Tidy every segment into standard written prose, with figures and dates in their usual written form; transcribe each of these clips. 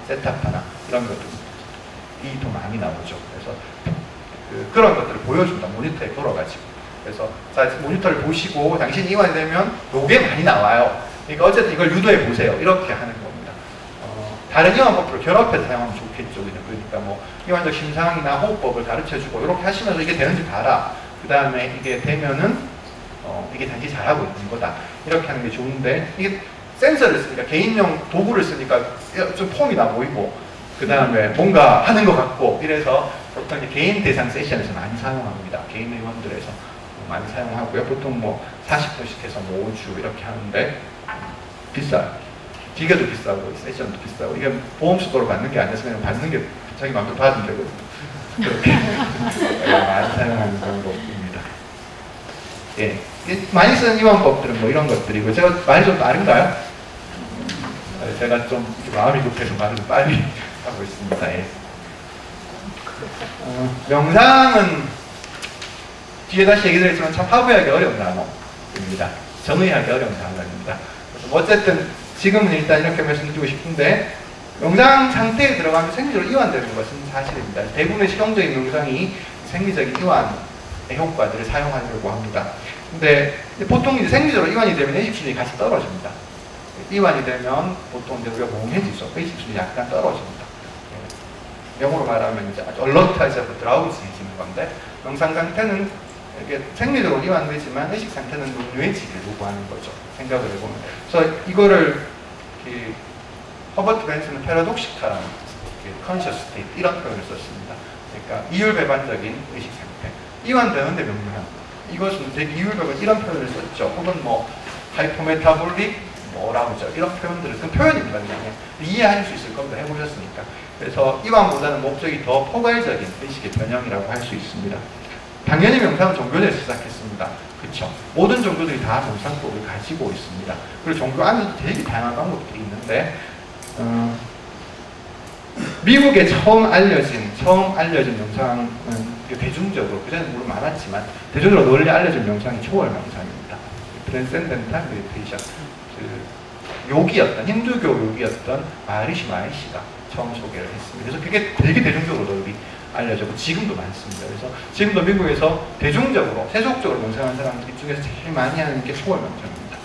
셋탑하나 이런 것들이 더 많이 나오죠. 그래서 그런 것들을 보여준다. 모니터에 걸어가지고. 그래서 자, 모니터를 보시고 당신이 이완이 되면 요게 많이 나와요. 그러니까 어쨌든 이걸 유도해 보세요. 이렇게 하는 겁니다. 다른 이완법을 결합해서 사용하면 좋겠죠. 그러니까 뭐 이완적 심상이나 호흡법을 가르쳐주고 이렇게 하시면서 이게 되는지 봐라. 그 다음에 이게 되면은 이게 당신이 잘하고 있는 거다. 이렇게 하는 게 좋은데 이게 센서를 쓰니까 개인용 도구를 쓰니까 좀 폼이 나 보이고 그 다음에 뭔가 하는 것 같고 이래서 보통 이제 개인 대상 세션에서 많이 사용합니다. 개인 의원들에서 많이 사용하고요. 보통 뭐 40분씩 해서 뭐 5주 이렇게 하는데 비싸요. 기계도 비싸고 세션도 비싸고 이게 보험 수도로 받는 게 아니어서 그냥 받는 게 자기 마음대로 받으면 되거든요. 그렇게 많이 사용하는 방법입니다. 예, 많이 쓰는 이완법들은 뭐 이런 것들이고 제가 말이 좀 빠른가요? 제가 좀 마음이 급해서 말을 좀 빨리 하고 있습니다. 예. 명상은 뒤에 다시 얘기드렸지만 참 하부하기 어려운 단어입니다. 정의하기 어려운 단어입니다. 그래서 어쨌든 지금은 일단 이렇게 말씀드리고 싶은데 명상 상태에 들어가면 생리적으로 이완되는 것은 사실입니다. 대부분의 실용적인 명상이 생리적인 이완의 효과들을 사용하려고 합니다. 근데 보통 이제 생리적으로 이완이 되면 의식 수준이 같이 떨어집니다. 이완이 되면 보통 이제 우리가 몽해지죠. 의식 수준이 약간 떨어집니다. 영어로 말하면 이제 아주 얼러트하지 드라우지해지는 건데 명상 상태는 이렇게 생리적으로 이완되지만 의식 상태는 논뇌지를 요구하는 거죠. 생각을 해보면. 그래서 이거를 허버트 벤슨은 패러독시칼한 컨셔스 스테이트 이런 표현을 썼습니다. 그러니까 이율배반적인 의식 상태. 이완되는데 명료한. 이것은 되게 이율배반 이런 표현을 썼죠. 혹은 뭐 하이퍼메타볼릭 뭐라고 하죠. 이런 표현들을 그 표현입니다. 그냥 이해할 수 있을 겁니다. 해보셨으니까. 그래서 이완보다는 목적이 더 포괄적인 의식의 변형이라고 할 수 있습니다. 당연히 명상은 종교에서 시작했습니다. 그렇죠. 모든 종교들이 다 명상법을 가지고 있습니다. 그리고 종교 안에도 되게 다양한 방법들이 있는데 미국에 처음 알려진 명상은 대중적으로 그전에 물론 많았지만 대중적으로 널리 알려진 명상이 초월 명상입니다. 트랜센덴탈 메디테이션. 요기였던 힌두교 요기였던 마하리시 마헤시가 처음 소개를 했습니다. 그래서 그게 되게 대중적으로 널리 알려졌고 지금도 많습니다. 그래서 지금도 미국에서 대중적으로 세속적으로 명상하는 사람들 중에서 제일 많이 하는 게 초월 명상입니다.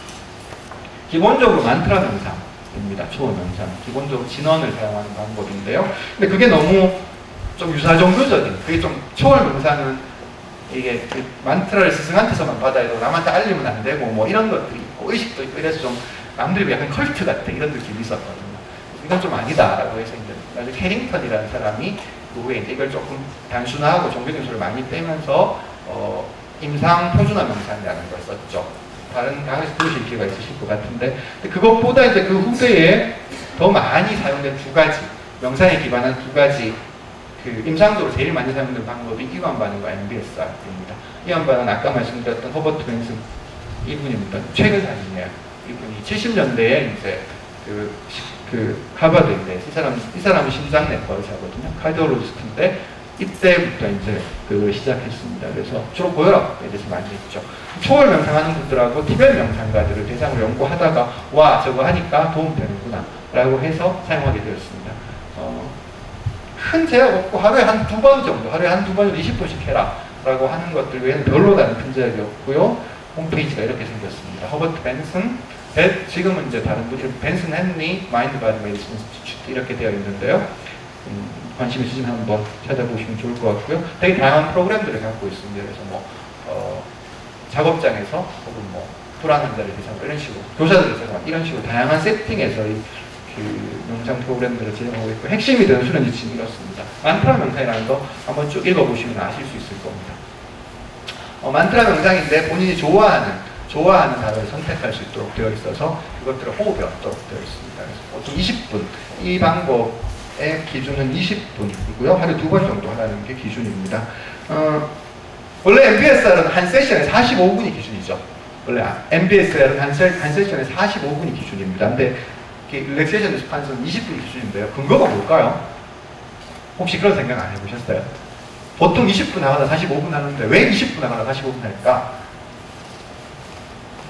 기본적으로 만트라 명상입니다. 초월 명상. 기본적으로 진원을 사용하는 방법인데요. 근데 그게 너무 좀 유사종교적인, 그게 좀 초월 명상은 이게 그 만트라를 스승한테서만 받아야 되고 남한테 알리면 안 되고 뭐 이런 것들이 있고 의식도 있고 이래서 좀 남들이 약간 컬트 같아 이런 느낌이 있었거든요. 이건 좀 아니다라고 해서 이제 나중에 캐링턴이라는 사람이 그 후에 이제 이걸 조금 단순화하고 종교적 요소를 많이 빼면서 임상 표준화 명상이라는 걸 썼죠. 다른 강에서 들으실 기회가 있으실 것 같은데 그것보다 이제 그 후대에 더 많이 사용된 두 가지 명상에 기반한 두 가지 그 임상적으로 제일 많이 사용된 방법이 이완 반응과 MBSR입니다. 이완 반응은 아까 말씀드렸던 허버트 벤슨 이분입니다. 최근 사진이에요. 이분이 70년대에 이제 그 하버드인데 이 사람은 심장 내과 의사거든요. 카디올로지스트인데 이때부터 이제 그 시작했습니다. 그래서 주로 고혈압에 대해서 많이 했죠. 초월 명상하는 분들하고 티벳 명상가들을 대상으로 연구하다가 와 저거 하니까 도움 되는구나 라고 해서 사용하게 되었습니다. 큰 제약 없고 하루에 한 두 번 정도 20분씩 해라 라고 하는 것들 외에는 별로 다른 큰 제약이 없고요. 홈페이지가 이렇게 생겼습니다. 허버트 벤슨 지금은 이제 다른 분이 벤슨 헨리 마인드 바디 메디슨 인스티튜트 이렇게 되어 있는데요. 관심 있으시면 한번 찾아보시면 좋을 것 같고요. 되게 다양한 프로그램들을 갖고 있습니다. 그래서 뭐 작업장에서 혹은 뭐 불안 환자를 대상으로 이런 식으로 교사들을 대상으로 이런 식으로 다양한 세팅에서 그 명상 프로그램들을 진행하고 있고 핵심이 되는 수련 지침이 이렇습니다. 만트라 명상이라는 거 한번 쭉 읽어보시면 아실 수 있을 겁니다. 만트라 명상인데 본인이 좋아하는 단어를 선택할 수 있도록 되어 있어서 그것들을 호흡에 얻도록 되어 있습니다. 그래서 보통 20분, 이 방법의 기준은 20분이고요. 하루에 2번 정도 하라는 게 기준입니다. 원래 MBSR은 한 세션에 45분이 기준이죠. 원래 MBSR은 한 세션에 45분이 기준입니다. 근데 릴렉세이션 리스판스는 20분이 기준인데요. 근거가 뭘까요? 혹시 그런 생각 안 해보셨어요? 보통 20분 하거나 45분 하는데 왜 20분 하거나 45분 할까?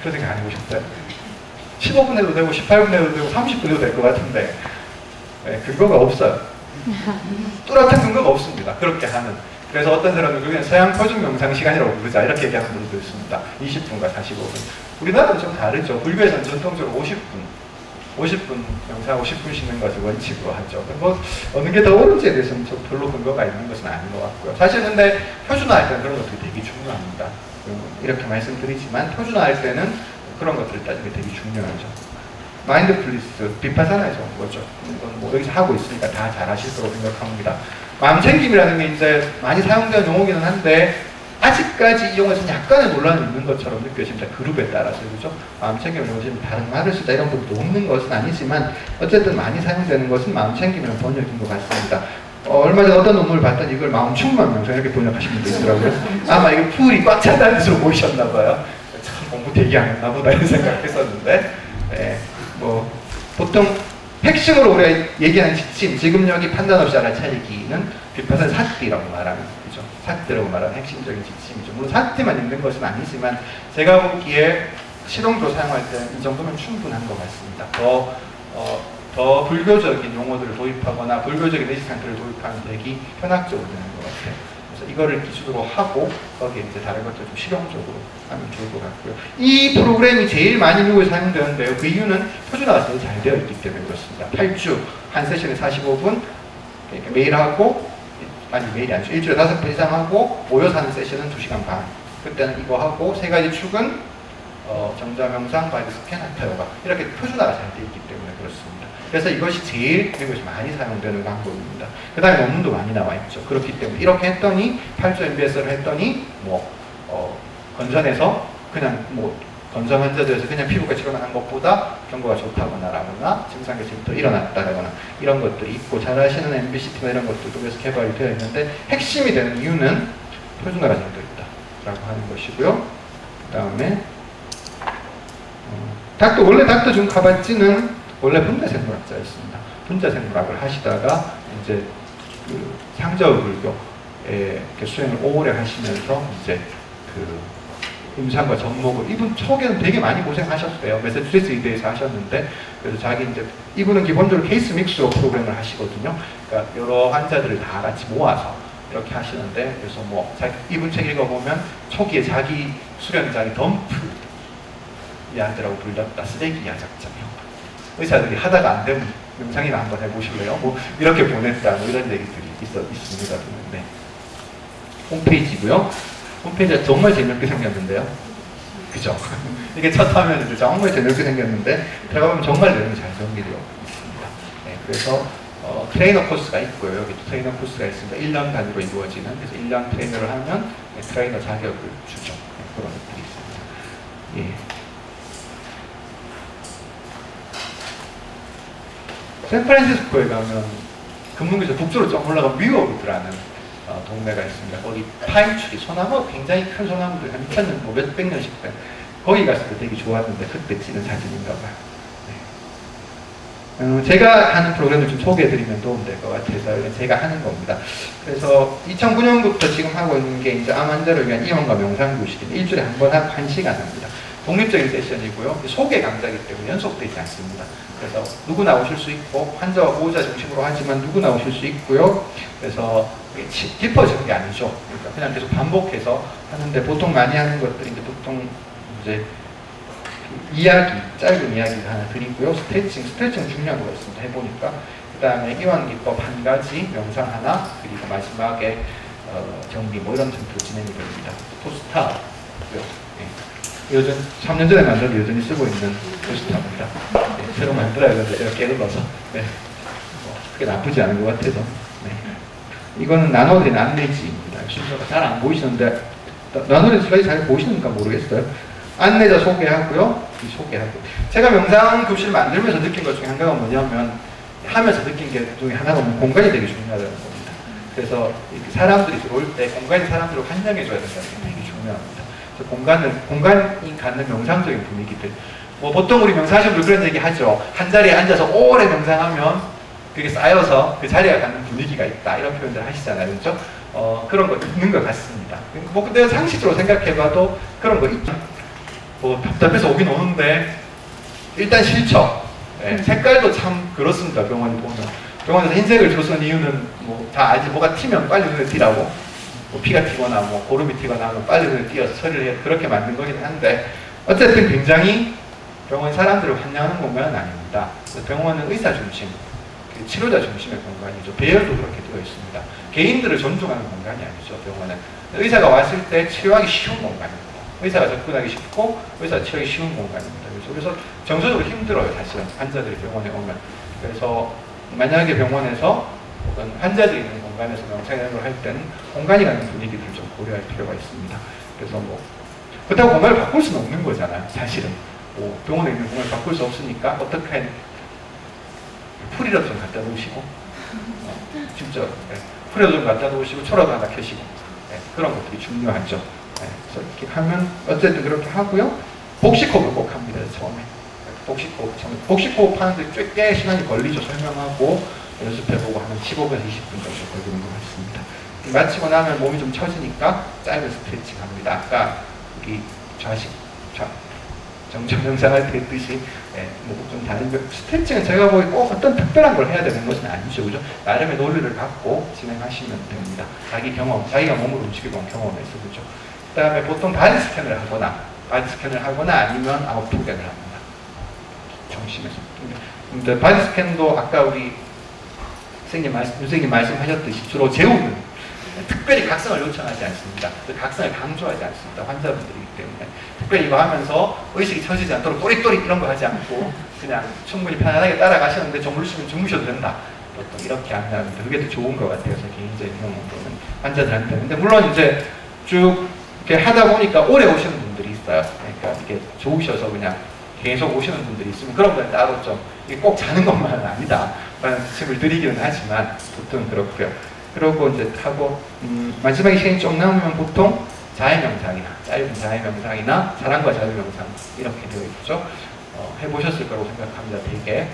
그런 생각 안 해보셨어요? 15분 해도 되고 18분 해도 되고 30분 해도 될 것 같은데 네, 근거가 없어요. 뚜렷한 근거가 없습니다. 그렇게 하는. 그래서 어떤 사람은 그냥 서양 표준 명상 시간이라고 부르자 이렇게 얘기하는 분들도 있습니다. 20분과 45분. 우리나라는 좀 다르죠. 불교에서는 전통적으로 50분 명상하고 10분 쉬는 것을 원칙으로 하죠. 뭐 어느 게 더 옳은지에 대해서는 별로 근거가 있는 것은 아닌 것 같고요. 사실 근데 표준화할 때는 그런 것들이 되게 중요합니다. 이렇게 말씀드리지만 표준화할 때는 그런 것들을 따지는 게 되게 중요하죠. 마인드풀리스, 비파사나에서 온 거죠. 이건 뭐 여기서 하고 있으니까 다 잘 하실 거라고 생각합니다. 마음챙김이라는 게 이제 많이 사용되는 용어기는 한데 아직까지 이 용어에서는 약간의 논란이 있는 것처럼 느껴집니다. 그룹에 따라서. 그렇죠? 마음챙김을 요즘 다른 말을 쓰다 이런 부분도 없는 것은 아니지만 어쨌든 많이 사용되는 것은 마음챙김이라는 번역인 것 같습니다. 얼마 전에 어떤 논문을 봤더니 이걸 마음충만 명상 이렇게 번역하신 분도 있더라고요. 아마 이게 풀이 꽉 찬다는 뜻으로 보이셨나 봐요. 참 공부 되게 안 했나 보다 이런 생각했었는데 네, 뭐 보통 핵심으로 우리가 얘기하는 지침, 지금 여기 판단 없이 알아차리기는 비파산 사띠라고 말하는 거죠. 사띠라고 말하는 핵심적인 지침이죠. 물론 사띠만 있는 것은 아니지만 제가 보기에 실용적으로 사용할 때는 이 정도면 충분한 것 같습니다. 더 불교적인 용어들을 도입하거나 불교적인 의식 상태를 도입하는 되게 현학적으로 되는 것 같아요. 그래서 이거를 기준으로 하고 거기에 이제 다른 것들 좀 실용적으로 하면 좋을 것 같고요. 이 프로그램이 제일 많이 미국에 사용되는데요. 그 이유는 표준화가 제일 잘 되어 있기 때문에 그렇습니다. 8주, 한 세션에 45분, 매일 하고, 아니 매일이 아니죠. 일주일에 5번 이상 하고, 모여서 하는 세션은 2시간 반. 그때는 이거 하고, 3가지 축은 정자명상, 바이드 스캔, 하타요가 이렇게 표준화가 잘 되어 있기 때문에 그렇습니다. 그래서 이것이 제일 미국에서 많이 사용되는 방법입니다. 그 다음에 논문도 많이 나와 있죠. 그렇기 때문에 이렇게 했더니 8주 MBS를 했더니 건전해서 그냥 건강 환자들에서 그냥 피부과 치료하는 것보다 경과가 좋다거나 증상 개선이 또 일어났다거나 이런 것들이 있고 잘 아시는 MBCT나 이런 것들도 그래서 개발이 되어 있는데 핵심이 되는 이유는 표준화가 잘 되어 있다라고 하는 것이고요. 그 다음에 원래 닥터 준 카바찌는 원래 분자생물학자였습니다. 분자생물학을 하시다가 이제 그 상저불교에 수행을 오래 하시면서 이제 그 임상과 접목을 이분 초기에는 되게 많이 고생하셨어요. 매사추세츠 의대에서 하셨는데 그래서 이분은 기본적으로 케이스 믹스로 프로그램을 하시거든요. 그러니까 여러 환자들을 다 같이 모아서 이렇게 하시는데 그래서 이분 책 읽어보면 초기에 자기 수련장이 덤프 야들하고 불렸다 쓰레기 야작자며 의사들이 하다가 안 되면 명상이나 한번 해보실래요? 이렇게 보냈다 이런 얘기들이 있습니다. 네. 홈페이지고요. 홈페이지가 정말 재미없게 생겼는데요. 그죠? 이게 첫 화면인데 정말 재미없게 생겼는데 들어가보면 정말 내용이 잘 정리되어 있습니다. 네, 그래서 트레이너 코스가 있고요. 여기 트레이너 코스가 있습니다. 1년 단위로 이루어지는 그래서 1년 트레이너를 하면 트레이너 자격을 주죠. 네, 그런 것들이 있습니다. 예. 샌프란시스코에 가면 금문교에서 북쪽으로 좀 올라가면 뮤어우드라는 동네가 있습니다. 거기 파인트리, 소나무, 굉장히 큰 소나무들 한 2000년, 몇백 년씩 된 거기 갔을 때 되게 좋았는데 그때 찍은 사진인가 봐요. 네. 제가 하는 프로그램을 좀 소개해드리면 도움될 것 같아서 제가 하는 겁니다. 그래서 2009년부터 지금 하고 있는 게 이제 암 환자를 위한 이원과 명상 교실인데 일주일에 한 번 하고 1시간 합니다. 독립적인 세션이고요. 소개 강좌이기 때문에 연속되지 않습니다. 그래서 누구나 오실 수 있고 환자와 보호자 중심으로 하지만 누구나 오실 수 있고요. 그래서 깊어지는 게 아니죠. 그러니까 그냥 계속 반복해서 하는데 보통 많이 하는 것들이 이제 보통 이제 짧은 이야기를 하나 드리고요. 스트레칭 중요한 거 있습니다. 해보니까 그 다음에 이완기법 한 가지, 명상 하나, 그리고 마지막에 정비 이런 형태로 진행이 됩니다. 포스타고요. 요즘 3년 전에 만들어 여전히 쓰고 있는 포스터입니다. 네, 새로 만들어야 되는데 이렇게 눌러서 그게 나쁘지 않은 것 같아서 이거는 나눠드린 안내지입니다. 순서가 잘 안 보이시는데 나눠드린 슬라이드 잘 보이시는가 모르겠어요. 안내자 소개하고요. 소개하고 제가 명상 교실 만들면서 느낀 것 중에 하나가 뭐냐면 하면서 느낀 게 중에 하나가 공간이 되게 중요하다는 겁니다. 그래서 사람들이 들어올 때 공간이 사람들을 환영해줘야 된다는 게 되게 중요합니다. 공간이 갖는 명상적인 분위기들. 보통 우리 명상하시는 분들 그런 얘기 하죠. 한 자리에 앉아서 오래 명상하면 그게 쌓여서 그 자리가 갖는 분위기가 있다. 이런 표현들 하시잖아요. 그렇죠? 그런 거 있는 것 같습니다. 근데 상식적으로 생각해봐도 그런 거 있죠. 답답해서 오긴 오는데 일단 싫죠. 네, 색깔도 참 그렇습니다. 병원이 보면. 병원에서 흰색을 주로 쓰는 이유는 뭐 다 알지, 뭐가 튀면 빨리 눈에 띄라고, 뭐 피가 튀거나 뭐 고름이 튀거나 하면 빨리 눈에 띄어서 처리를 해, 그렇게 만든 거긴 한데, 어쨌든 굉장히 병원 사람들을 환영하는 공간은 아닙니다. 병원은 의사 중심, 치료자 중심의 공간이죠. 배열도 그렇게 되어 있습니다. 개인들을 존중하는 공간이 아니죠, 병원은. 의사가 왔을 때 치료하기 쉬운 공간입니다. 의사가 접근하기 쉽고 의사가 치료하기 쉬운 공간입니다. 그래서 정서적으로 힘들어요, 사실은 환자들이 병원에 오면. 그래서 만약에 병원에서 혹은 환자들이 있는 공간에서 명상이라는 걸 할 때는 공간이 가는 분위기를 좀 고려할 필요가 있습니다. 그래서 뭐 그렇다고 공간을 바꿀 수는 없는 거잖아요, 사실은. 뭐 병원에 있는 공간을 바꿀 수 없으니까 어떻게 풀이라도 좀 갖다 놓으시고, 진짜 풀이라도 좀 갖다 놓으시고 초라도 하나 켜시고, 그런 것들이 중요하죠. 그래서 이렇게 하면 어쨌든 그렇게 하고요. 복식호흡을 꼭 합니다, 처음에. 복식호흡 하는데 꽤 시간이 걸리죠. 설명하고 연습해보고 하면 15분에서 20분 정도 걸리는 것 같습니다. 마치고 나면 몸이 좀 처지니까 짧은 스트레칭 합니다. 아까 우리 정전 명상할 때 했듯이 뭐 좀 다른 스트레칭은 제가 보기 꼭 어떤 특별한 걸 해야 되는 것은 아니죠, 그죠? 나름의 논리를 갖고 진행하시면 됩니다. 자기 경험, 자기가 몸을 움직이고 경험해서, 그죠? 그 다음에 보통 바디 스캔을 하거나 아니면 아웃푸겐을 합니다. 중심에서. 근데 바디 스캔도 아까 우리 선생님 말씀하셨듯이 주로 재우는, 특별히 각성을 요청하지 않습니다. 각성을 강조하지 않습니다. 환자분들이기 때문에. 특별히 이거 하면서 의식이 처지지 않도록 또릿또릿 이런 거 하지 않고 그냥 충분히 편안하게 따라가시는데 주무시면 주무셔도 된다. 보통 이렇게 안내하는데 그게 더 좋은 것 같아요. 개인적인 경험으로는 환자들한테. 근데 물론 이제 쭉 이렇게 하다 보니까 오래 오시는 분들이 있어요. 그러니까 이게 좋으셔서 그냥 계속 오시는 분들이 있으면 그런 건 따로 좀 이게 꼭 자는 것만은 아니다 라는 지침을 드리기는 하지만 보통 그렇고요. 그러고 이제 하고 마지막에 시간이 좀 남으면 보통 자해명상이나 짧은 자해명상이나 사랑과 자유명상 이렇게 되어 있죠. 해보셨을 거라고 생각합니다. 되게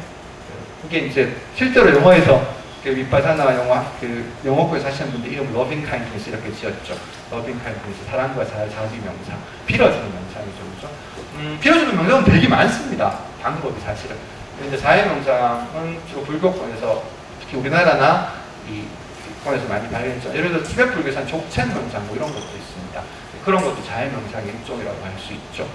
이게 이제 실제로 영어에서 윗바사나 영어권에서 하시는 분들 이름 러빙 카인드니스 이렇게 지었죠. 러빙 카인드니스, 사랑과 자유명상, 빌어주는 명상이죠, 그죠? 빌어주는 명상은 되게 많습니다. 방법이 사실은. 근데 자해명상은 주로 불교권에서 특히 우리나라나 이 에서 많이 발견했죠. 예를 들어 티베트 불교에서는 족첸 명상 뭐 이런 것도 있습니다. 그런 것도 자해 명상의 일종이라고 할 수 있죠.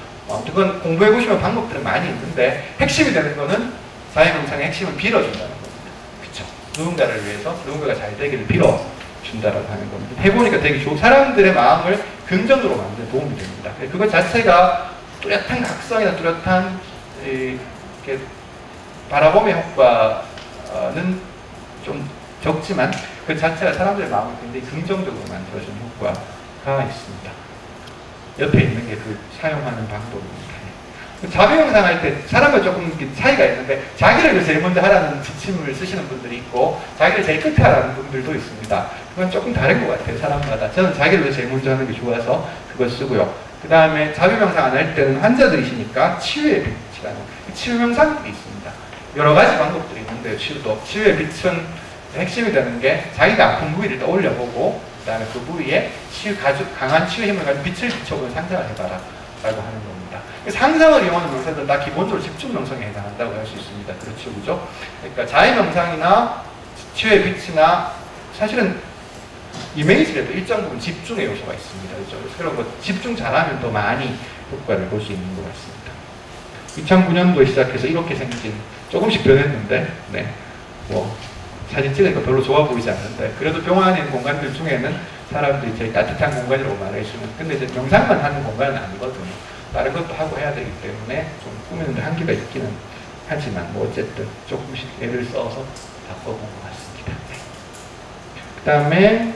그건 공부해 보시면 방법들은 많이 있는데 핵심이 되는 거는 자해 명상의 핵심은 빌어준다는 겁니다. 그렇죠? 누군가를 위해서 누군가가 잘 되기를 빌어준다라고 하는 겁니다. 해보니까 되게 좋은 사람들의 마음을 긍정으로 만드는 도움이 됩니다. 그것 자체가 뚜렷한 각성이나 뚜렷한 이렇게 바라봄의 효과는 좀 적지만 그 자체가 사람들의 마음을 굉장히 긍정적으로 만들어주는 효과가 있습니다. 옆에 있는 게 그 사용하는 방법입니다. 자비명상 할 때 사람과 조금 차이가 있는데 자기를 제일 먼저 하라는 지침을 쓰시는 분들이 있고 자기를 제일 끝에 하라는 분들도 있습니다. 그건 조금 다른 것 같아요, 사람마다. 저는 자기를 제일 먼저 하는 게 좋아서 그걸 쓰고요. 그 다음에 자비명상 안 할 때는 환자들이시니까 치유의 빛이라는 치유명상이 있습니다. 여러 가지 방법들이 있는데요, 치유도. 치유의 빛은 핵심이 되는 게 자기가 아픈 부위를 떠올려보고 그 다음에 그 부위에 강한 치유 힘을 가지고 빛을 비춰보는 상상을 해봐라 라고 하는 겁니다. 상상을 이용하는 명상들은 다 기본적으로 집중 명상에 해당한다고 할 수 있습니다. 그렇죠, 그죠? 그러니까 자해 명상이나 치유의 빛이나 사실은 이미지에도 일정 부분 집중의 요소가 있습니다. 그렇죠? 그런 거 집중 잘하면 더 많이 효과를 볼 수 있는 것 같습니다. 2009년도에 시작해서 이렇게 생긴, 조금씩 변했는데 뭐 사진 찍으니까 별로 좋아 보이지 않는데 그래도 병원 안에 있는 공간들 중에는 사람들이 제일 따뜻한 공간이라고 말해주는, 근데 이제 명상만 하는 공간은 아니거든요. 다른 것도 하고 해야 되기 때문에 좀 꾸미는데 한계가 있기는 하지만 뭐 어쨌든 조금씩 애를 써서 바꿔본 것 같습니다. 그 다음에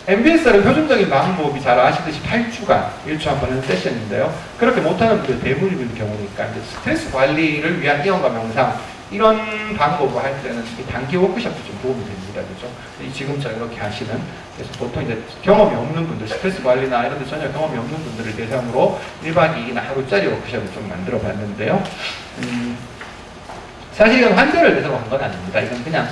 MBSR은 표준적인 방법이 잘 아시듯이 8주간 1주 한 번 하는 세션인데요. 그렇게 못하는 분들 대부분의 경우니까 이제 스트레스 관리를 위한 이온과 명상 이런 방법을 할 때는 단기 워크숍도 좀 도움이 됩니다. 그죠? 지금처럼 이렇게 하시는, 그래서 보통 이제 경험이 없는 분들, 스트레스 관리나 이런 데 전혀 경험이 없는 분들을 대상으로 1박 2일이나 하루짜리 워크숍을 좀 만들어 봤는데요. 사실 이건 환자를 대상으로 한 건 아닙니다. 이건 그냥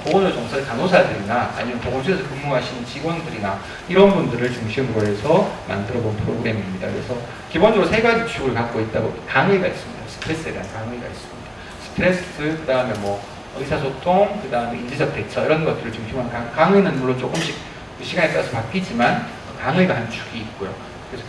보건의료 종사 간호사들이나 아니면 보건소에서 근무하시는 직원들이나 이런 분들을 중심으로 해서 만들어 본 프로그램입니다. 그래서 기본적으로 3가지 축을 갖고 있다고, 강의가 있습니다. 스트레스에 대한 강의가 있습니다. 스트레스, 그 다음에 뭐 의사소통, 그 다음에 인지적 대처 이런 것들을 중심으로 강의는 물론 조금씩 시간에 따라서 바뀌지만 강의가 한 축이 있고요. 그래서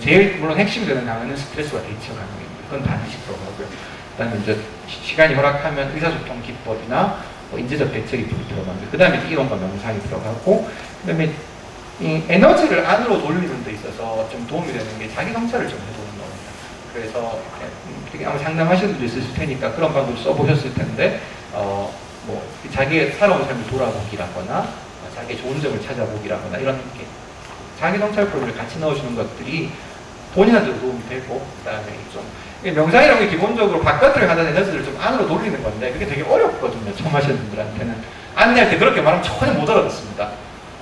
제일 물론 핵심 되는 강의는 스트레스와 대처 강의입니다. 그건 반드시 들어가고요. 그 다음에 이제 시간이 허락하면 의사소통 기법이나 뭐 인지적 대처 기법이 들어갑니다. 그 다음에 이론과 명상이 들어가고, 그 다음에 이 에너지를 안으로 돌리는 데 있어서 좀 도움이 되는 게 자기 성찰을 좀 해보는 겁니다. 그래서 아마 상담하시는 분도 있으실 테니까 그런 방법 써보셨을 텐데 뭐 자기의 살아온 삶을 돌아보기라거나 자기의 좋은 점을 찾아보기라거나 이런 게 자기 성찰 프로그램을 같이 넣어주는 것들이 본인한테도 도움이 되고, 그 다음에 좀 명상이라는 게 기본적으로 바깥으로 가는 에너지를 좀 안으로 돌리는 건데 그게 되게 어렵거든요. 처음 하시는 분들한테는. 안내할 때 그렇게 말하면 전혀 못 알아듣습니다.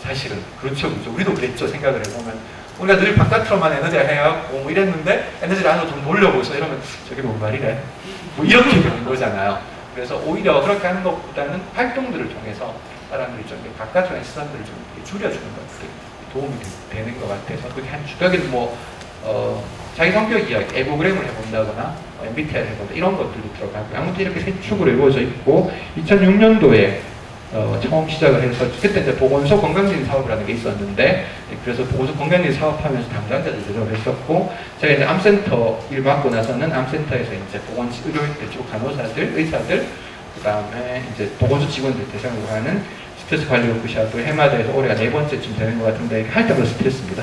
사실은. 그렇죠. 우리도 그랬죠. 생각을 해보면. 우리가 늘 바깥으로만 에너지를 해갖고 뭐 이랬는데 에너지를 안으로 좀 돌려고 있어. 이러면 저게 뭔 말이래? 뭐 이렇게 되는 거잖아요. 그래서 오히려 그렇게 하는 것보다는 활동들을 통해서 사람들이 좀 바깥으로의 시선들을 좀 줄여주는 것들이 도움이 되는 것 같아서 그게 한 주력에는 뭐 자기 성격 이야기, 에고그램을 해본다거나 MBTI를 해본다 이런 것들도 들어가고, 아무튼 이렇게 세 축으로 이루어져 있고, 2006년도에 처음 시작을 해서 그때 이제 보건소 건강진 사업이라는 게 있었는데, 그래서 보건소 건강진 사업하면서 담당자들 대접을 했었고, 제가 이제 암센터 일 맡고 나서는 암센터에서 이제 보건시 의료인들 쪽 간호사들, 의사들, 그 다음에 이제 보건소 직원들 대상으로 하는 스트레스 관리 워크숍을 해마다에서 올해가 4번째쯤 되는 것 같은데 할 때마다 스트레스입니다.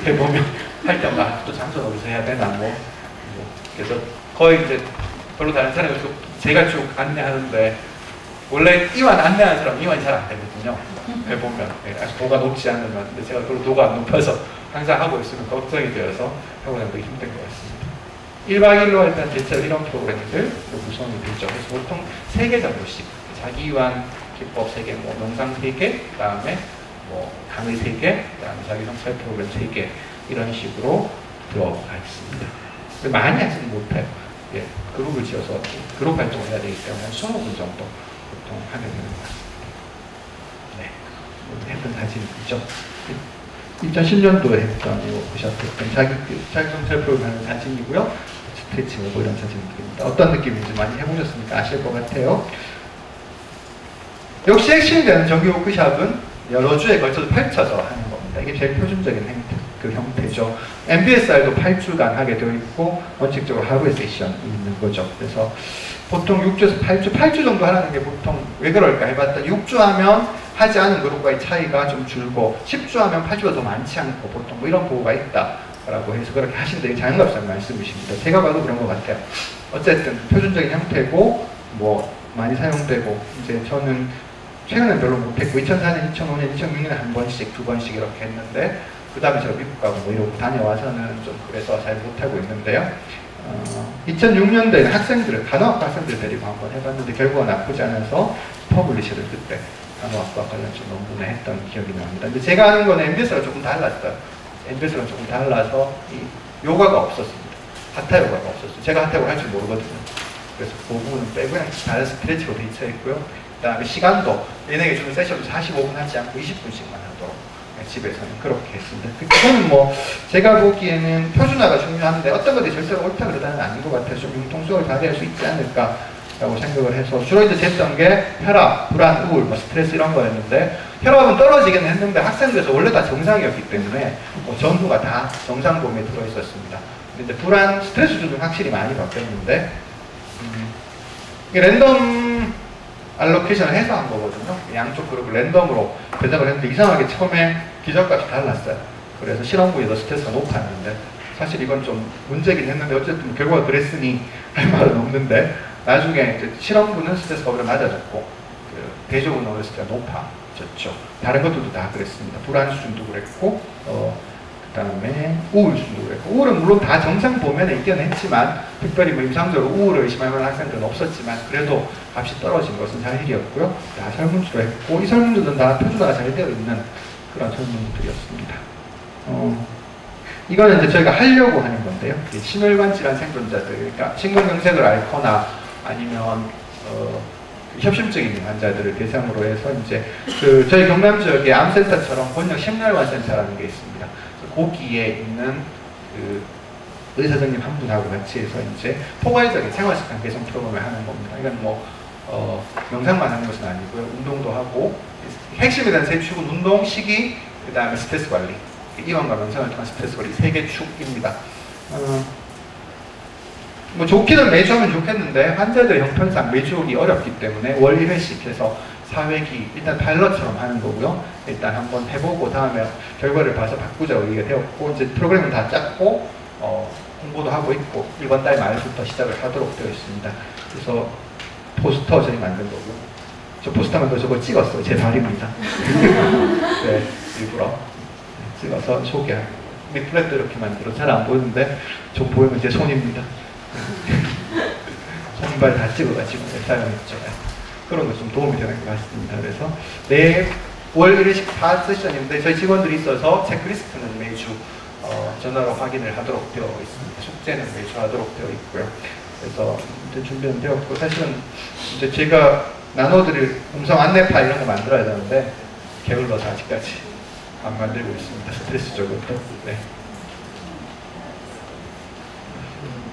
해보면 할 때마다 또 장소는 어디서 해야 되나 뭐 그래서 거의 이제 별로 다른 사람이 없고 제가 쭉 안내하는데, 원래 이완 안내하는 사람은 이완이 잘 안 되거든요. 해보면 아직 도가 높지 않으면. 근데 제가 별로 도가 안 높아서 항상 하고 있으면 걱정이 되어서 하고 나면 힘든 것 같습니다. 1박 2일로 할 때는 대체로 이런 프로그램들 구성이 되죠. 그래서 보통 3개 정도씩 자기 이완 기법 3개, 뭐 명상 3개, 그 다음에 뭐 강의 3개, 그 다음에 자기 성찰 프로그램 3개 이런 식으로 들어가 있습니다. 많이 하지는 못해요. 예, 그룹을 지어서 그룹 활동을 해야 되기 때문에 20분 정도 보통 하게 되는 것 같습니다. 네, 했던 사진이 있죠. 2010년도에 했던 이거 보셨던 자기 성찰 프로그램 하는 사진이고요. 스트레칭 뭐 이런 사진들입니다. 어떤 느낌인지 많이 해보셨으니까 아실 것 같아요. 역시 핵심이 되는 정기 워크숍은 여러 주에 걸쳐서 펼쳐서 하는 겁니다. 이게 제일 표준적인 형태죠. MBSR도 8주간 하게 되어 있고 원칙적으로 하루의 세션이 있는 거죠. 그래서 보통 6주에서 8주 정도 하라는 게 보통 왜 그럴까 해봤더니 6주 하면 하지 않은 그룹과의 차이가 좀 줄고 10주 하면 8주가 더 많지 않고 보통 뭐 이런 보고가 있다라고 해서 그렇게 하신다는 자연갑상 말씀이십니다. 제가 봐도 그런 것 같아요. 어쨌든 표준적인 형태고 뭐 많이 사용되고, 이제 저는 최근엔 별로 못했고 2004년, 2005년, 2006년에 한 번씩, 2번씩 이렇게 했는데 그 다음에 제가 미국 가고 뭐 이러고 다녀와서는 좀 그래서 잘 못하고 있는데요. 2006년도에는 학생들을, 간호학과 학생들을 데리고 한번 해봤는데 결과가 나쁘지 않아서 퍼블리시를 그때 간호학과 관련해서 논문을 했던 기억이 납니다. 근데 제가 하는 거는 MBS랑 조금 달랐어요. MBS랑 조금 달라서 이 요가가 없었습니다. 하타 요가가 없었어요. 제가 하타 요가 할 줄 모르거든요. 그래서 그 부분은 빼고 그냥 다른 스트레치로 돼 있고요. 그 다음에 시간도 얘네가 주는 세션도 45분 하지 않고 20분씩만 하도록 집에서는 그렇게 했습니다. 그거는 뭐 제가 보기에는 표준화가 중요한데 어떤 것들이 절대로 옳다 그러다는 아닌 것 같아서 좀 융통성을 발휘할 수 있지 않을까라고 생각을 해서 주로 이제 쟀던 게 혈압, 불안, 우울, 뭐 스트레스 이런 거였는데, 혈압은 떨어지긴 했는데 학생들에서 원래 다 정상이었기 때문에 뭐 전부가 다 정상 범위에 들어있었습니다. 근데 불안, 스트레스 수준은 확실히 많이 바뀌었는데 이게 랜덤 알로케이션을 해서 한 거거든요. 양쪽 그룹을 랜덤으로 배정을 했는데 이상하게 처음에 기저값이 달랐어요. 그래서 실험부에도 스트레스가 높았는데, 사실 이건 좀 문제긴 했는데 어쨌든 결과가 그랬으니 할 말은 없는데, 나중에 이제 실험부는 스트레스가 오히려 낮아졌고 그 대조군 오히려 스트레스가 높아졌죠. 다른 것들도 다 그랬습니다. 불안 수준도 그랬고 그 다음에 우울 수준도 그랬고, 우울은 물론 다 정상 범위에 있기는 했지만 특별히 뭐 임상적으로 우울을 의심할 만한 학생들은 없었지만 그래도 값이 떨어진 것은 사실이었고요. 다 설문지로 했고, 이 설문지들은 다 표준화가 잘 되어 있는 그런 설문지들이었습니다. 이거는 이제 저희가 하려고 하는 건데요. 심혈관 질환 생존자들, 그러니까 심근경색을 앓거나 아니면 협심증 있는 환자들을 대상으로 해서 이제 그 저희 경남 지역에 암센터처럼 본역 심혈관 센터라는 게 있습니다. 거기에 있는 그 의사선생님 한 분하고 같이 해서 이제 포괄적인 생활습관 개선 프로그램을 하는 겁니다. 이건 뭐 명상만 하는 것은 아니고요. 운동도 하고 핵심에 대한 세 축은 운동, 식이, 그 다음에 스트레스 관리. 이완과 명상을 통한 스트레스 관리 3개 축입니다. 뭐 좋기는 매주 하면 좋겠는데 환자들 형편상 매주 오기 어렵기 때문에 월 1회씩 해서 4회기 일단 파일럿처럼 하는 거고요. 일단 한번 해보고 다음에 결과를 봐서 바꾸자고 얘기가 되었고 이제 프로그램을 다 짰고 홍보도 하고 있고 이번 달 말부터 시작을 하도록 되어 있습니다. 그래서 포스터 저희 만든 거고 저 포스터 만들어서 저걸 찍었어요. 제 발입니다. 네, 일부러 찍어서 소개하고 리플렛도 이렇게 만들어 잘 안 보이는데 저 보이면 제 손입니다. 손발 다 찍어가지고 사용했죠. 그런 거 좀 도움이 되는 것 같습니다. 그래서 월 1회씩 4세션인데 저희 직원들이 있어서 체크리스트는 매주 전화로 확인을 하도록 되어 있습니다. 숙제는 매주 하도록 되어 있고요. 그래서 이제 준비는 되었고 사실은 이제 제가 나눠드릴 음성 안내 파일 이런 거 만들어야 되는데 게을러서 아직까지 안 만들고 있습니다. 스트레스적으로. 네.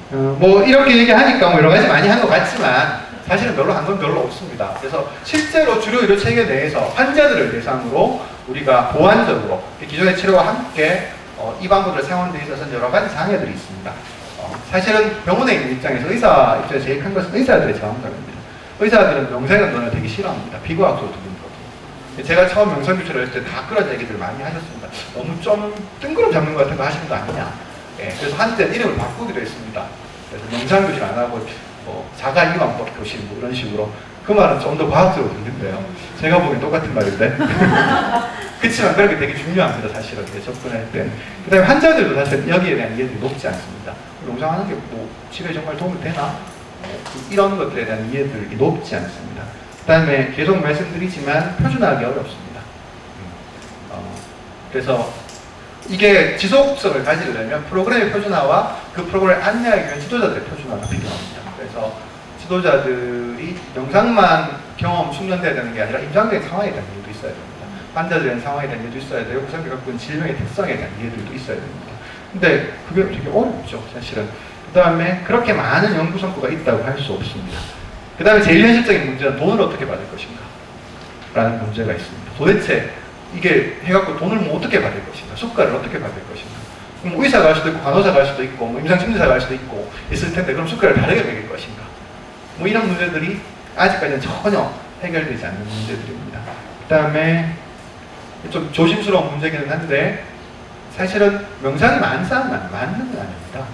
뭐 이렇게 얘기하니까 뭐 여러 가지 많이 한 것 같지만 사실은 별로 한 건 별로 없습니다. 그래서 실제로 주요 의료 체계 내에서 환자들을 대상으로 우리가 보완적으로 기존의 치료와 함께 이 방법을 사용하는 데 있어서는 여러 가지 장애들이 있습니다. 사실은 병원에 있는 입장에서 의사 입장에서 제일 큰 것은 의사들의 저항감입니다. 의사들은 명상이라는 논을 되게 싫어합니다. 비과학적으로 들리거든요. 제가 처음 명상 교체를 했을 때 다 그런 얘기들 많이 하셨습니다. 너무 좀 뜬구름 잡는 것 같은 거 하시는 거 아니냐. 예, 그래서 한때 이름을 바꾸기로 했습니다. 그래서 명상 교실 안 하고 자가이완법 교실 뭐 이런 식으로 그 말은 좀 더 과학적으로 들린대요. 제가 보기엔 똑같은 말인데 그렇지만 그렇게 되게 중요합니다. 사실은 접근할 때. 그 다음에 환자들도 사실 여기에 대한 이해들이 높지 않습니다. 명상하는 게 뭐 집에 정말 도움이 되나? 이런 것들에 대한 이해들이 높지 않습니다. 그 다음에 계속 말씀드리지만 표준화하기 어렵습니다. 그래서 이게 지속성을 가지려면 프로그램의 표준화와 그 프로그램을 안내하기 위한 지도자들의 표준화가 필요합니다. 그래서 지도자들이 명상만 경험 숙련돼야 되는 게 아니라 임상적인 상황에 대한 이해도 있어야 됩니다. 환자들에 대한 상황에 대한 이해도 있어야 되고 그 사람이 갖고 있는 질병의 특성에 대한 이해들도 있어야 됩니다. 근데 그게 되게 어렵죠, 사실은. 그 다음에 그렇게 많은 연구 성과가 있다고 할 수 없습니다. 그 다음에 제일 현실적인 문제는 돈을 어떻게 받을 것인가 라는 문제가 있습니다. 도대체 이게 해갖고 돈을 뭐 어떻게 받을 것인가, 수가를 어떻게 받을 것인가. 그럼 의사가 할 수도 있고 간호사가 할 수도 있고 뭐 임상심리사가 할 수도 있고 있을 텐데 그럼 수가를 다르게 매길 것인가. 뭐 이런 문제들이 아직까지는 전혀 해결되지 않는 문제들입니다. 그 다음에 좀 조심스러운 문제기는 한데 사실은 명상이 맞는 건 아닙니다.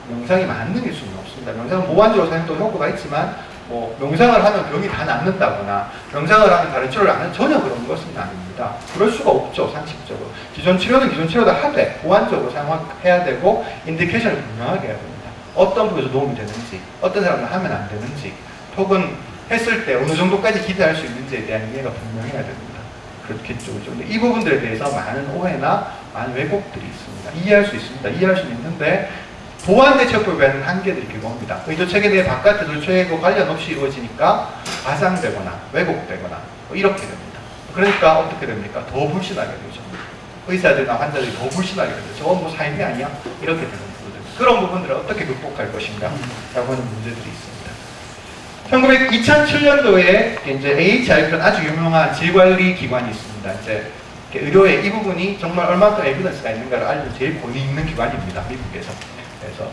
명상이 만능일 수는 없습니다. 명상은 보완적으로 사용도 효과가 있지만 뭐 명상을 하면 병이 다 낫는다거나 명상을 하면 다른 치료를 안 하는 전혀 그런 것은 아닙니다. 그럴 수가 없죠, 상식적으로. 기존 치료는 기존 치료도 하되 보완적으로 사용해야 되고 인디케이션을 분명하게 해야 됩니다. 어떤 부분에서 도움이 되는지, 어떤 사람은 하면 안 되는지, 혹은 했을 때 어느 정도까지 기대할 수 있는지에 대한 이해가 분명해야 됩니다. 그렇겠죠. 근데 이 부분들에 대해서 많은 오해나 많은 왜곡들이 있습니다. 이해할 수 있습니다. 이해할 수는 있는데 보완 대처법에 대한 한계들이 그겁니다. 의료체계 내 바깥의 의료체계와 관련 없이 이루어지니까 과장되거나 왜곡되거나 뭐 이렇게 됩니다. 그러니까 어떻게 됩니까? 더 불신하게 되죠. 의사들이나 환자들이 더 불신하게 되죠. 저건 뭐 삶이 아니야? 이렇게 되는 부분들. 그런 부분들을 어떻게 극복할 것인가? 라고 하는 문제들이 있습니다. 2007년도에 이제 AHRP라는 아주 유명한 질관리 기관이 있습니다. 이제 의료의 이 부분이 정말 얼마큼 에비던스가 있는가를 알려준 제일 권위 있는 기관입니다. 미국에서. 그래서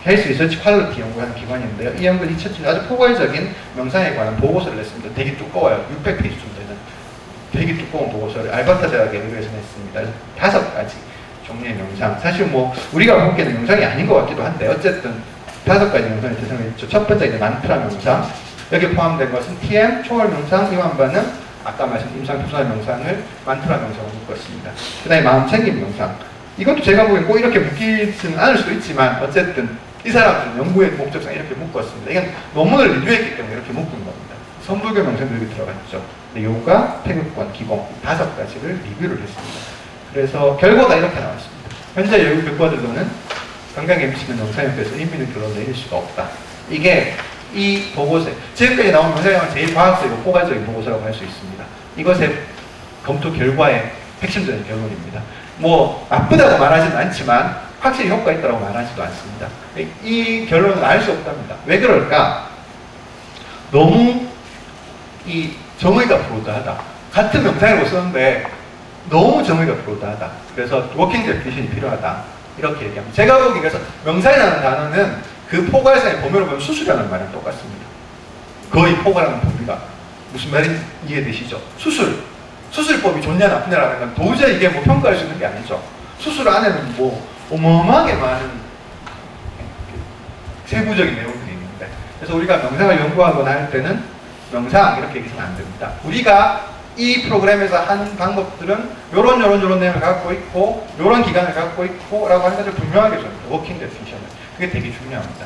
헬스 리서치 퀄리티 연구하는 기관인데요. 이 연구는 2007년 아주 포괄적인 명상에 관한 보고서를 냈습니다. 되게 두꺼워요. 600페이지 좀 되는 되게 두꺼운 보고서를 알버타 대학에 의뢰해서 냈습니다. 5가지 종류의 명상. 사실 뭐 우리가 보기에는 명상이 아닌 것 같기도 한데 어쨌든 5가지 명상을 대상했죠. 첫 번째는 만트라 명상. 여기에 포함된 것은 TM, 초월 명상, 이완반응, 아까 말씀드린 임상 표준화 명상을 만트라 명상으로 묶었습니다. 그 다음에 마음 챙김 명상. 이것도 제가 보기엔 꼭 이렇게 묶이지는 않을 수도 있지만 어쨌든 이 사람들은 연구의 목적상 이렇게 묶었습니다. 이건 논문을 리뷰했기 때문에 이렇게 묶은 겁니다. 선불교 명상도 여기 들어갔죠. 요가, 태극권, 기공 5가지를 리뷰를 했습니다. 그래서 결과가 이렇게 나왔습니다. 현재 여기 교과들로는 건강에 미치는 영상에서 의미를 드러내릴 수가 없다. 이게 이 보고서, 지금까지 나온 명상의 제일 과학적이고 포괄적인 보고서라고 할 수 있습니다. 이것의 검토 결과의 핵심적인 결론입니다. 뭐 나쁘다고 말하지는 않지만 확실히 효과가 있다고 말하지도 않습니다. 이 결론은 알 수 없답니다. 왜 그럴까? 너무 이 정의가 브로드하다. 같은 명상이라고 썼는데 너무 정의가 브로드하다. 그래서 워킹 데피니션이 필요하다. 이렇게 얘기합니다. 제가 보기에 그래서 명상이라는 단어는 그 포괄상의 범위로 보면 수술이라는 말이랑 똑같습니다. 거의 포괄하는 범위가. 무슨 말인지 이해되시죠? 수술법이 좋냐 나쁘냐라는 건 도저히 이게 뭐 평가할 수 있는 게 아니죠. 수술 안에는 뭐 어마어마하게 많은 세부적인 내용들이 있는데, 그래서 우리가 명상을 연구하거나 할 때는 명상 이렇게 얘기해서는 안 됩니다. 우리가 이 프로그램에서 하는 방법들은 요런 내용을 갖고 있고 요런 기간을 갖고 있고 라고 하는 것을 분명하게 줍니다. 워킹 데피니션을. 그게 되게 중요합니다.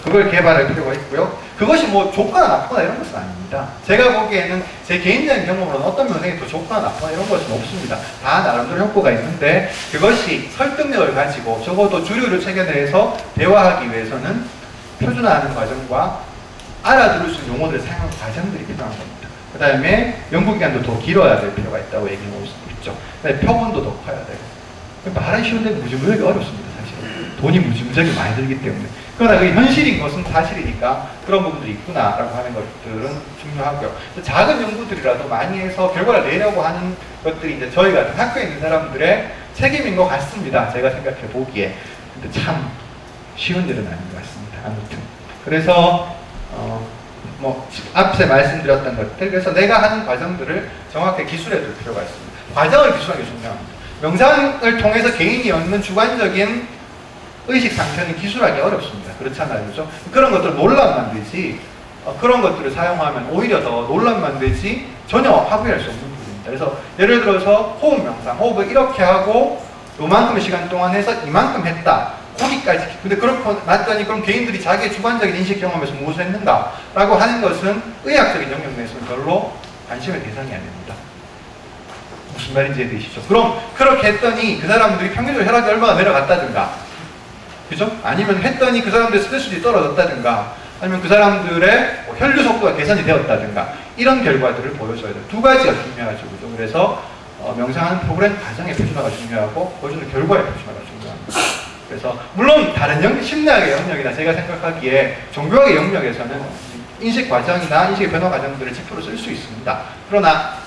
그걸 개발할 필요가 있고요. 그것이 뭐 좋거나 나쁘거나 이런 것은 아닙니다. 제가 보기에는 제 개인적인 경험으로는 어떤 명상이 더 좋거나 나쁘거나 이런 것은 없습니다. 다 나름대로 효과가 있는데, 그것이 설득력을 가지고 적어도 주류를 체계내에서 대화하기 위해서는 표준화하는 과정과 알아들을 수 있는 용어들을 사용하는 과정들이 필요한 겁니다. 그 다음에 연구기간도 더 길어야 될 필요가 있다고 얘기하고 있죠. 그 다음에 표본도 더 커야 돼요. 말은 쉬운데 무지무지하게 어렵습니다. 사실은 돈이 무지무지하게 많이 들기 때문에. 그러나 그 현실인 것은 사실이니까 그런 부분들이 있구나라고 하는 것들은 중요하고요. 작은 연구들이라도 많이 해서 결과를 내려고 하는 것들이 이제 저희 같은 학교에 있는 사람들의 책임인 것 같습니다. 제가 생각해 보기에. 근데 참 쉬운 일은 아닌 것 같습니다. 아무튼. 그래서 뭐 앞서 말씀드렸던 것들, 그래서 내가 하는 과정들을 정확하게 기술해 둘 필요가 있습니다. 과정을 기술하는 게 중요합니다. 명상을 통해서 개인이 얻는 주관적인 의식 상태는 기술하기 어렵습니다. 그렇잖아요. 그렇죠? 그런 것들을 논란 만들지, 그런 것들을 사용하면 오히려 더 논란 만들지 전혀 합의할 수 없는 부분입니다. 그래서 예를 들어서 호흡 명상, 호흡을 이렇게 하고 요만큼의 시간 동안 해서 이만큼 했다. 거기까지. 근데 그렇고 났더니 그럼 개인들이 자기의 주관적인 인식 경험에서 무엇을 했는가? 라고 하는 것은 의학적인 영역 내에서는 별로 관심의 대상이 아닙니다. 무슨 말인지 이해되시죠? 그럼 그렇게 했더니 그 사람들이 평균적으로 혈압이 얼마나 내려갔다든가, 그죠? 아니면 했더니 그 사람들의 스트레스들이 떨어졌다든가, 아니면 그 사람들의 혈류 속도가 개선이 되었다든가, 이런 결과들을 보여줘야 돼요. 두 가지가 중요하죠. 그죠? 그래서 명상하는 프로그램 과정의 표준화가 중요하고 보여주는 결과의 표준화가 중요합니다. 그래서 물론 다른 심리학의 영역이나 제가 생각하기에 종교학의 영역에서는 인식 과정이나 인식의 변화 과정들을 10% 쓸 수 있습니다. 그러나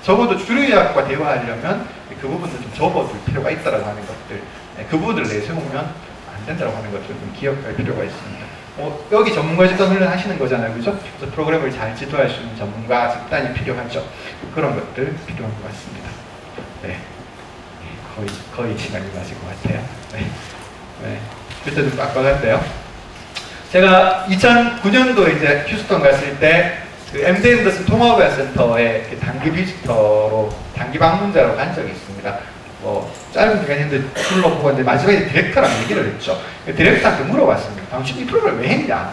적어도 주류의학과 대화하려면 그 부분을 좀 접어둘 필요가 있다고 하는 것들, 그 부분을 내세우면 안 된다고 하는 것들을 좀 기억할 필요가 있습니다. 여기 전문가 집단 훈련 하시는 거잖아요. 그죠? 그래서 프로그램을 잘 지도할 수 있는 전문가 집단이 필요하죠. 그런 것들 필요한 것 같습니다. 네. 거의 시간이 맞을 것 같아요. 네. 네. 그때 좀 빡빡한데요. 제가 2009년도에 이제 휴스턴 갔을 때 그 MD 앤더슨 통합의학센터에 단기 비지터로, 단기 방문자로 간 적이 있습니다. 짧은 기간인데 둘러보고 왔는데 마지막에 디렉터랑 얘기를 했죠. 디렉터한테 물어봤습니다. 당신 이 프로그램을 왜 했냐?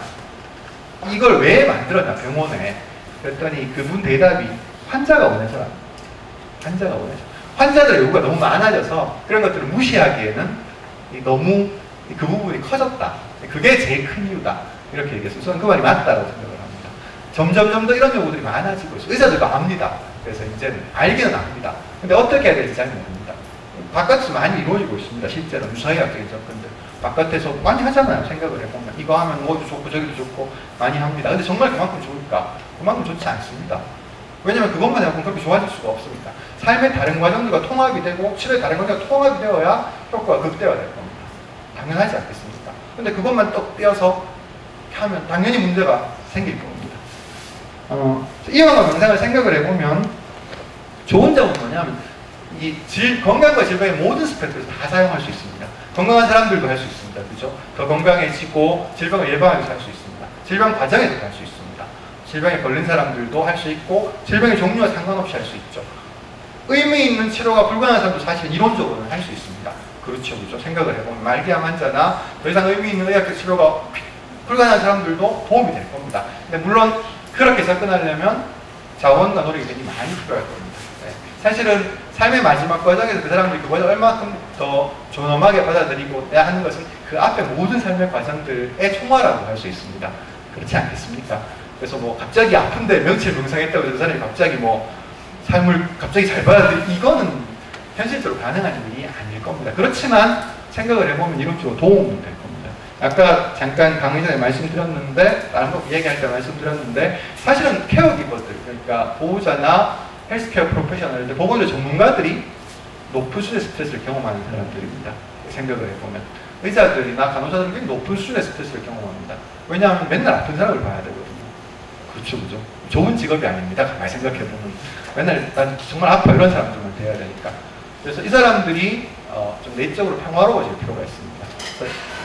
이걸 왜 만들었냐, 병원에. 그랬더니 그분 대답이 환자가 원해서라. 환자가 원해서. 환자들의 요구가 너무 많아져서 그런 것들을 무시하기에는 너무 그 부분이 커졌다. 그게 제일 큰 이유다. 이렇게 얘기했어요. 저는 그 말이 맞다고 생각을 합니다. 점점 더 이런 요구들이 많아지고 있어요. 의사들도 압니다. 그래서 이제는 알기는 압니다. 근데 어떻게 해야 될지 잘 모릅니다. 바깥에서 많이 이루어지고 있습니다. 실제로 유사의학적인 접근들. 바깥에서 많이 하잖아요. 생각을 해보면. 이거 하면 뭐도 좋고 저기도 좋고 많이 합니다. 근데 정말 그만큼 좋을까? 그만큼 좋지 않습니다. 왜냐면 그것만 해갖고 그렇게 좋아질 수가 없습니다. 삶의 다른 과정들과 통합이 되고 치료의 다른 과정과 통합이 되어야 효과가 극대화될 겁니다. 당연하지 않겠습니까? 근데 그것만 또 떼어서 하면 당연히 문제가 생길 겁니다. 이완과 명상을 생각을 해보면 좋은 점은 뭐냐면 건강과 질병의 모든 스펙트럼에서 다 사용할 수 있습니다. 건강한 사람들도 할 수 있습니다. 그죠? 더 건강해지고 질병을 예방하면서 할 수 있습니다. 질병 과정에서 할 수 있습니다. 질병에 걸린 사람들도 할 수 있고 질병의 종류와 상관없이 할 수 있죠. 의미 있는 치료가 불가능한 사람도 사실 이론적으로는 할 수 있습니다. 그렇죠. 그죠? 생각을 해보면 말기암 환자나 더 이상 의미 있는 의학적 치료가 불가능한 사람들도 도움이 될 겁니다. 근데 물론 그렇게 접근하려면 자원과 노력이 굉장히 많이 필요할 겁니다. 네. 사실은 삶의 마지막 과정에서 그 사람들이 그걸 얼마큼 더 존엄하게 받아들이고 하는 것은 그 앞에 모든 삶의 과정들의 총화라고 할 수 있습니다. 그렇지 않겠습니까? 그래서 뭐 갑자기 아픈데 명치를 명상했다고 해서 그 사람이 갑자기 뭐 삶을 갑자기 잘 받아들이, 이거는 현실적으로 가능한 일이 아닐 겁니다. 그렇지만 생각을 해보면 이론적으로 도움이 될 겁니다. 아까 잠깐 강의 전에 말씀드렸는데, 다른 거 얘기할 때 말씀드렸는데, 사실은 케어기버들, 그러니까 보호자나 헬스케어 프로페셔널들, 보건의료 전문가들이 높은 수준의 스트레스를 경험하는 사람들입니다. 생각을 해보면. 의사들이나 간호사들은 굉장히 높은 수준의 스트레스를 경험합니다. 왜냐하면 맨날 아픈 사람을 봐야 되거든요. 그렇죠, 그죠? 좋은 직업이 아닙니다. 가만히 생각해보면. 맨날 난 정말 아파 이런 사람들만 돼야 되니까. 그래서 이 사람들이 좀 내적으로 평화로워질 필요가 있습니다.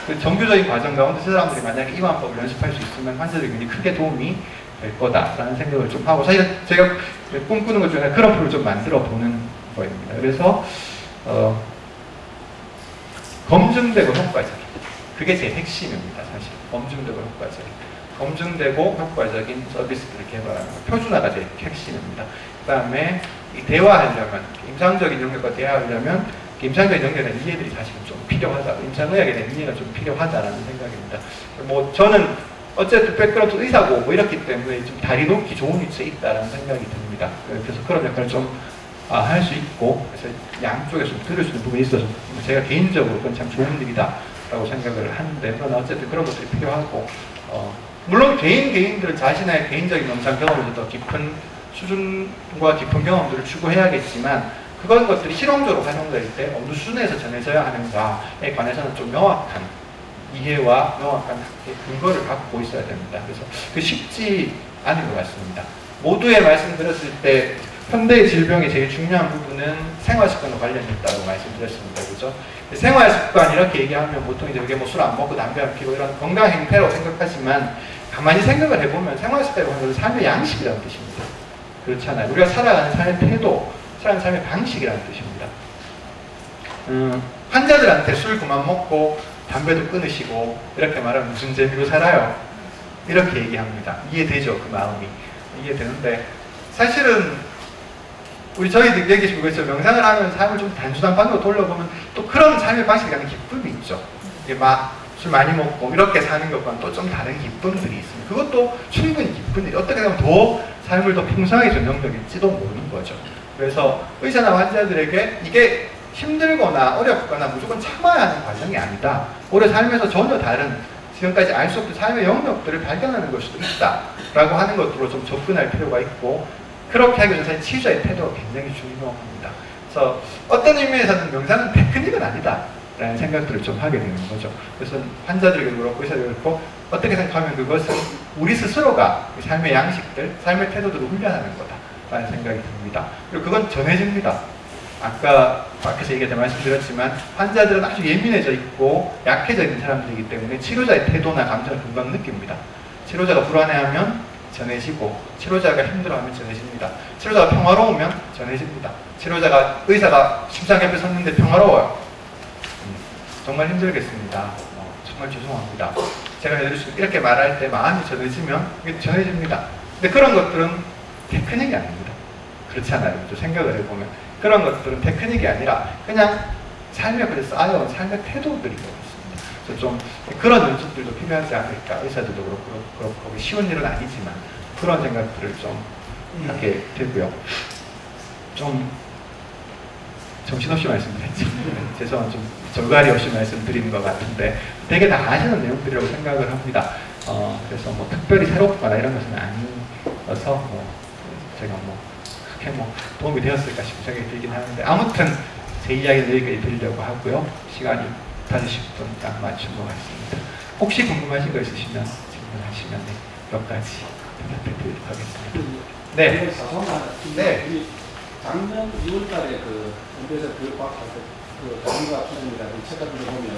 그 정규적인 과정 가운데 이 사람들이 만약에 이완법을 연습할 수 있으면 환자들에게 크게 도움이 될 거다라는 생각을 좀 하고, 사실 제가 꿈꾸는 것 중에 그런 프로를 좀 만들어 보는 거입니다. 그래서 검증되고 효과적인, 그게 제 핵심입니다. 사실 검증되고 효과적인, 검증되고 효과적인 서비스들을 개발하는 거, 표준화가 제 핵심입니다. 그 다음에 대화하려면, 임상적인 영역과 대화하려면 임상적인 영역에 대한 이해들이 사실은 좀 필요하다, 임상의학에 대한 이해가 좀 필요하다라는 생각입니다. 뭐 저는 어쨌든 백그라운드 의사고 뭐 이렇기 때문에 좀 다리 놓기 좋은 위치에 있다라는 생각이 듭니다. 그래서 그런 역할을 좀 할 수 있고, 그래서 양쪽에서 좀 들을 수 있는 부분이 있어서 제가 개인적으로 그건 참 좋은 일이다 라고 생각을 하는데, 그러나 어쨌든 그런 것들이 필요하고, 물론 개인들 자신의 개인적인 영상 경험에서 더 깊은 수준과 깊은 경험들을 추구해야겠지만, 그런 것들이 실용적으로 활용될 때 어느 수준에서 전해져야 하는가에 관해서는 좀 명확한 이해와 명확한 근거를 갖고 있어야 됩니다. 그래서 그 쉽지 않은 것 같습니다. 모두의 말씀드렸을 때 현대의 질병의 제일 중요한 부분은 생활습관과 관련이 있다고 말씀드렸습니다. 그죠? 생활습관 이렇게 얘기하면 보통 이제 이게 뭐 술 안 먹고 담배 안 피우고 이런 건강 행태라고 생각하지만, 가만히 생각을 해보면 생활습관이라고 하는 것은 삶의 양식이라는 뜻입니다. 그렇잖아요. 우리가 살아가는 삶의 태도, 살아가는 삶의 방식이라는 뜻입니다. 환자들한테 술 그만 먹고 담배도 끊으시고 이렇게 말하면 무슨 재미로 살아요? 이렇게 얘기합니다. 이해되죠? 그 마음이. 이해되는데, 사실은 우리 저희들 얘기하시고 그랬죠. 명상을 하면 삶을 좀 단순한 방향으로 돌려보면 또 그런 삶의 방식이라는 기쁨이 있죠. 이게 막 술 많이 먹고 이렇게 사는 것과는 또 좀 다른 기쁨들이 있습니다. 그것도 충분히 기쁜 일이, 어떻게 보면 더 삶을 더 풍성하게 전형적일지도 모르는 거죠. 그래서 의사나 환자들에게 이게 힘들거나 어렵거나 무조건 참아야 하는 과정이 아니다. 우리 삶에서 전혀 다른, 지금까지 알 수 없던 삶의 영역들을 발견하는 걸 수도 있다라고 하는 것으로 좀 접근할 필요가 있고, 그렇게 하기 위해서 치유자의 태도가 굉장히 중요합니다. 그래서 어떤 의미에서는 명상은 테크닉은 아니다 라는 생각들을 좀 하게 되는 거죠. 그래서 환자들에게도 그렇고 의사들에게도 그렇고, 어떻게 생각하면 그것은 우리 스스로가 삶의 양식들, 삶의 태도들을 훈련하는 거다 라는 생각이 듭니다. 그리고 그건 전해집니다. 아까 밖에서 얘기할 때 말씀드렸지만, 환자들은 아주 예민해져 있고 약해져 있는 사람들이기 때문에 치료자의 태도나 감정을 금방 느낍니다. 치료자가 불안해하면 전해지고, 치료자가 힘들어하면 전해집니다. 치료자가 평화로우면 전해집니다. 의사가 심장 옆에 섰는데 평화로워요. 정말 힘들겠습니다. 정말 죄송합니다. 제가 해드릴 수 있는, 이렇게 말할 때 마음이 전해지면 이게 전해집니다. 근데 그런 것들은 테크닉이 아닙니다. 그렇잖아요. 또 생각을 해보면. 그런 것들은 테크닉이 아니라 그냥 삶에 그래서 쌓여온 삶의 태도들이 있습니다. 그래서 좀 그런 연습들도 필요하지 않을까. 의사들도 그렇고 쉬운 일은 아니지만 그런 생각들을 좀 하게 되고요. 좀 정신없이 말씀드렸죠. 죄송한 좀 절갈이 없이 말씀드리는 것 같은데 되게 다 아시는 내용들이라고 생각을 합니다. 그래서 뭐 특별히 새롭거나 이런 것은 아니어서 제가 크게 도움이 되었을까 싶은 생각이 들긴 하는데, 아무튼 제 이야기를 여기까지 드리려고 하고요. 시간이 50분 딱 맞춘 것 같습니다. 혹시 궁금하신 거 있으시면 질문하시면 몇 가지 대답해 드리도록 하겠습니다. 네. 네. 작년 2월달에 MB에서 교육학할 때 전문가 표준이라는 책 같은 거 보면,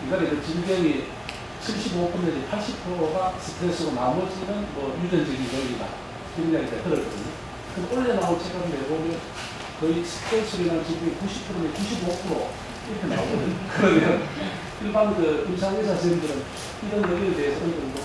인간의 질병이 75% 내지 80%가 스트레스고 나머지는 유전적인 원리다, 이런 이야기가 들었거든요. 근데 올해 나온 책 같은 데 보면 거의 스트레스로 인한 질병이 90% 내지 95% 이렇게 나오거든요. 그러면 일반 임상의사 선생님들은 이런 원리에 대해서 어느 정도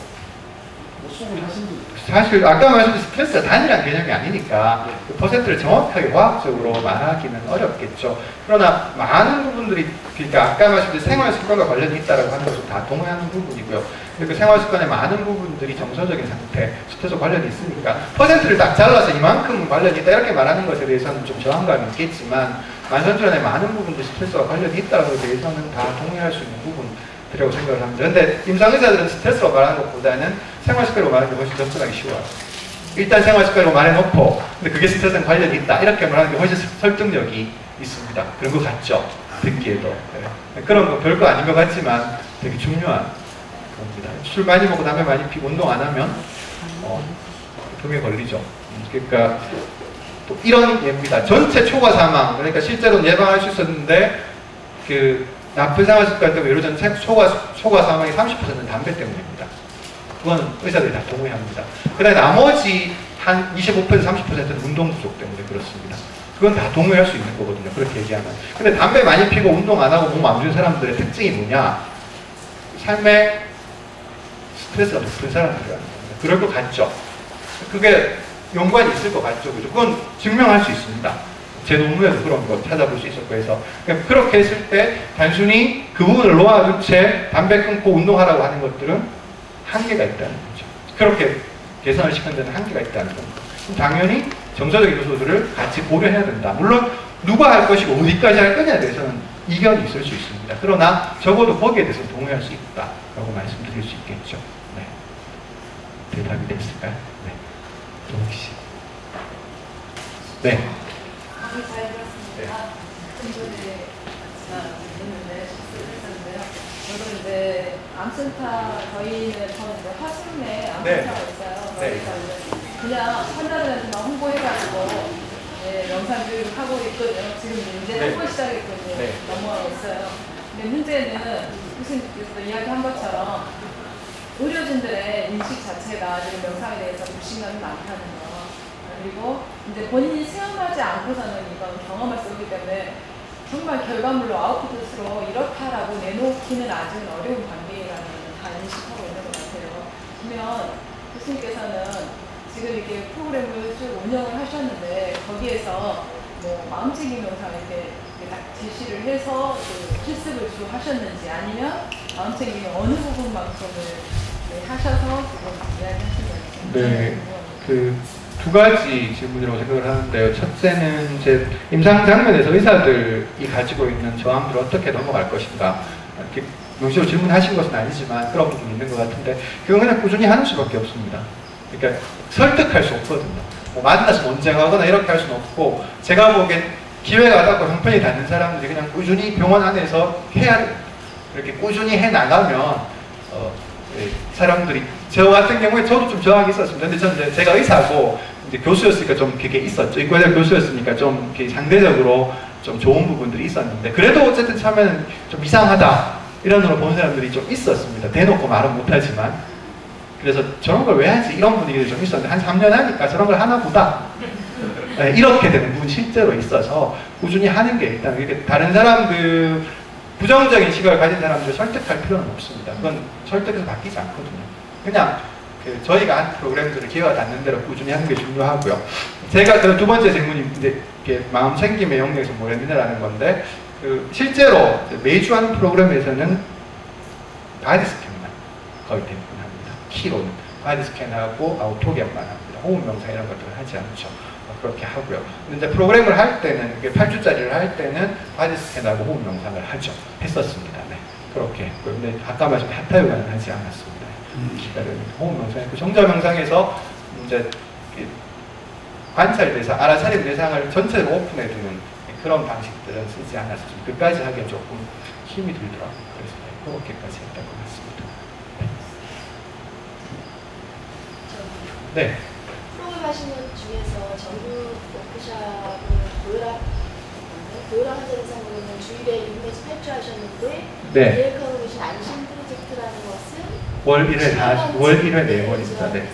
수긍을 하신 분들, 사실 아까 말씀드린 스트레스가 단일한 개념이 아니니까 그 퍼센트를 정확하게 과학적으로 말하기는 어렵겠죠. 그러나 많은 부분들이, 그러니까 아까 말씀드린 생활 습관과 관련이 있다고 하는 것은 다 동의하는 부분이고요. 그 생활습관의 많은 부분들이 정서적인 상태, 스트레스와 관련이 있으니까 퍼센트를 딱 잘라서 이만큼 관련이 있다 이렇게 말하는 것에 대해서는 좀 저항감이 있겠지만 만성질환의 많은 부분들이 스트레스와 관련이 있다는 것에 대해서는 다 동의할 수 있는 부분이라고 생각을 합니다. 근데 임상의사들은 스트레스로 말하는 것보다는 생활습관으로 말하는 게 훨씬 접근하기 쉬워요. 일단 생활습관으로 말해놓고 근데 그게 스트레스랑 관련이 있다 이렇게 말하는 게 훨씬 설득력이 있습니다. 그런 것 같죠? 듣기에도. 네. 그런 거 별거 아닌 것 같지만 되게 중요한 겁니다. 술 많이 먹고 담배 많이 피고 운동 안 하면 병에 걸리죠. 그러니까 또 이런 예입니다. 전체 초과 사망, 그러니까 실제로는 예방할 수 있었는데 그 나쁜 생활습관 때문에 예를 들면 초과 사망의 30%는 담배 때문입니다. 그건 의사들이 다 동의합니다. 그 다음에 나머지 한 25%, 30%는 운동 부족 때문에 그렇습니다. 그건 다 동의할 수 있는 거거든요. 그렇게 얘기하면. 근데 담배 많이 피고 운동 안 하고 몸 안 좋은 사람들의 특징이 뭐냐? 삶에 스트레스가 높은 사람들이라는 겁니다. 그럴 것 같죠? 그게 연관이 있을 것 같죠? 그죠? 그건 증명할 수 있습니다. 제 논문에도 그런 거 찾아볼 수 있었고 해서. 그러니까 그렇게 했을 때 단순히 그 부분을 놓아둔 채 담배 끊고 운동하라고 하는 것들은 한계가 있다는 거죠. 그렇게 개선을 시키는 데는 한계가 있다는 겁니다. 당연히 정서적인 요소들을 같이 고려해야 된다. 물론 누가 할 것이고 어디까지 할 거냐에 대해서는 이견이 있을 수 있습니다. 그러나 적어도 거기에 대해서 동의할 수 있다라고 말씀드릴 수 있겠죠. 네. 대답이 됐을까요? 네. 동욱 씨. 네. 잘 들었습니다. 좀 전에 있는데 실수했었는데요. 저도 이제 암센터 저희는 저는 이제 화순에 암센터가 있어요. 네. 그냥 환자들한테만 홍보해가지고 영상 교육하고 있거든요. 지금 이제 네. 홍보 시작했거든요. 네. 넘어가고 있어요. 근데 문제는 무슨 이야기한 것처럼 의료진들의 인식 자체가 지금 명상에 대해서 불신감이 많다는 거. 그리고 이제 본인이 체험하지 않고서는 이건 경험할 수 없기 때문에 정말 결과물로 아웃풋으로 이렇다라고 내놓기는 아직은 어려운 단계라는 다 인식하고 있는 것 같아요. 그러면 교수님께서는 지금 이렇게 프로그램을 쭉 운영을 하셨는데 거기에서 뭐 마음챙김 영상 이렇게 딱 제시를 해서 그 실습을 주 하셨는지 아니면 마음챙김의 어느 부분만큼을 하셔서 이야기하신 건지. 네. 그 두 가지 질문이라고 생각을 하는데요. 첫째는 이제 임상 장면에서 의사들이 가지고 있는 저항들을 어떻게 넘어갈 것인가. 이렇게 명시로 질문하신 것은 아니지만 그런 부분이 있는 것 같은데 그건 그냥 꾸준히 하는 수밖에 없습니다. 그러니까 설득할 수 없거든요. 뭐 만나서 논쟁하거나 이렇게 할 수는 없고 제가 보기엔 기회가 닿고 형편이 닿는 사람들이 그냥 꾸준히 병원 안에서 해야 돼요. 이렇게 꾸준히 해 나가면 사람들이 저 같은 경우에 저도 좀 저항이 있었습니다. 근데 저는 제가 의사고 이제 교수였으니까 좀 그게 있었죠. 이과대학 교수였으니까 좀 이렇게 상대적으로 좀 좋은 부분들이 있었는데 그래도 어쨌든 처음에는 좀 이상하다 이런 으로 보는 사람들이 좀 있었습니다. 대놓고 말은 못하지만 그래서 저런 걸 왜 하지? 이런 분위기도 좀 있었는데 한 3년 하니까 저런 걸 하나 보다 네, 이렇게 되는 부분이 실제로 있어서 꾸준히 하는 게 일단 이렇게 다른 사람들 부정적인 시각을 가진 사람들을 설득할 필요는 없습니다. 그건 설득해서 바뀌지 않거든요. 그냥 저희가 한 프로그램들을 기회가 닿는 대로 꾸준히 하는 게 중요하고요. 제가 그 두 번째 질문이 이제 마음챙김의 영역에서 뭘 했느냐라는 건데 실제로 매주 하는 프로그램에서는 바디 스캔만 거의 대부분 합니다. 키로는 바디 스캔하고 아우토기압만 합니다. 호흡 명상 이런 것들은 하지 않죠. 그렇게 하고요. 근데 이제 프로그램을 할 때는 8주짜리를 할 때는 바디 스캔하고 호흡 명상을 했었습니다. 네. 그렇게 했고요. 근데 아까 말씀드린 하타 요가는 하지 않았습니다. 기다려는 호흡 명상했고 정자 명상에서 이제 관찰대상, 알아차림 대상을 전체로 오픈해 두는 그런 방식들은 쓰지 않았습니다. 끝까지 하기엔 조금 힘이 들더라고요. 그래서 그렇게까지 했던 것 같습니다. 네. 프로그램 하시는 분 중에서 전국 워크숍을 고혈압 환자 대상으로는 주일에 6매주 8주 하셨는데 네. 계획하고 계신 안심 프로젝트라는 것은 월 1회 4번입니다. 네.